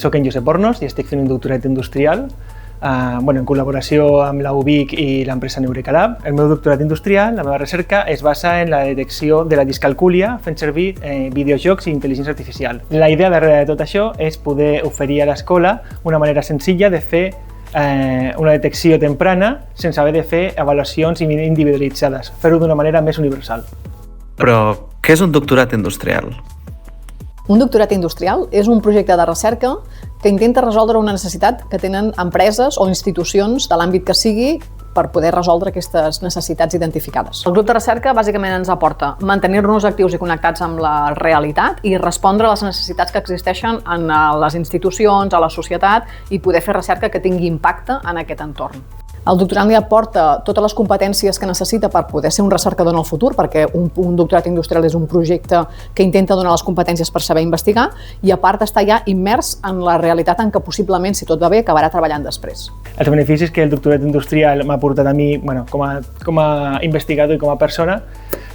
Soc en Josep Hornos i estic fent un doctorat industrial en col·laboració amb la UBIC i l'empresa Neurecalab. El meu doctorat industrial, la meva recerca, es basa en la detecció de la discalcúlia fent servir videojocs i intel·ligència artificial. La idea darrere de tot això és poder oferir a l'escola una manera senzilla de fer una detecció temprana sense haver de fer avaluacions individualitzades, fer-ho d'una manera més universal. Però què és un doctorat industrial? Un doctorat industrial és un projecte de recerca que intenta resoldre una necessitat que tenen empreses o institucions de l'àmbit que sigui per poder resoldre aquestes necessitats identificades. El grup de recerca bàsicament ens aporta mantenir-nos actius i connectats amb la realitat i respondre a les necessitats que existeixen en les institucions, a la societat i poder fer recerca que tingui impacte en aquest entorn. El doctorant li aporta totes les competències que necessita per poder ser un recercador en el futur, perquè un doctorat industrial és un projecte que intenta donar les competències per saber investigar i a part està ja immers en la realitat en què possiblement, si tot va bé, acabarà treballant després. Els beneficis que el doctorat industrial m'ha portat a mi com a investigador i com a persona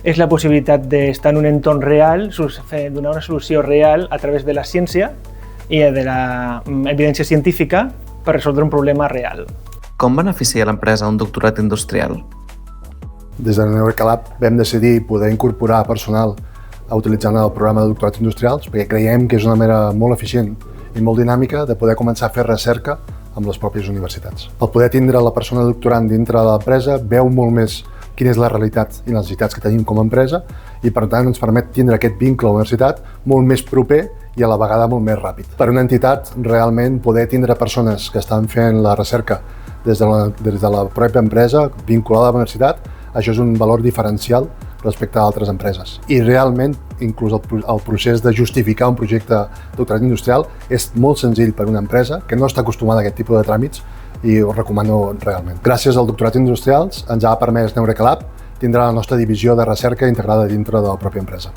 és la possibilitat d'estar en un entorn real, donar una solució real a través de la ciència i de l'evidència científica per resoldre un problema real. Com beneficia l'empresa un doctorat industrial? Des de Neurecalab vam decidir poder incorporar personal a utilitzar el programa de doctorats industrials perquè creiem que és una manera molt eficient i molt dinàmica de poder començar a fer recerca amb les pròpies universitats. El poder tindre la persona doctorant dintre de l'empresa veu molt més quina és la realitat i les necessitats que tenim com a empresa i per tant ens permet tindre aquest vincle a la universitat molt més proper i a la vegada molt més ràpid. Per una entitat, realment poder tindre persones que estan fent la recerca des de la pròpia empresa, vinculada a la universitat, això és un valor diferencial respecte a altres empreses. I realment, inclús el procés de justificar un projecte de doctorat industrial és molt senzill per a una empresa que no està acostumada a aquest tipus de tràmits i ho recomano realment. Gràcies al doctorat industrials ens ha permès Neurecalab tindre la nostra divisió de recerca integrada dintre de la pròpia empresa.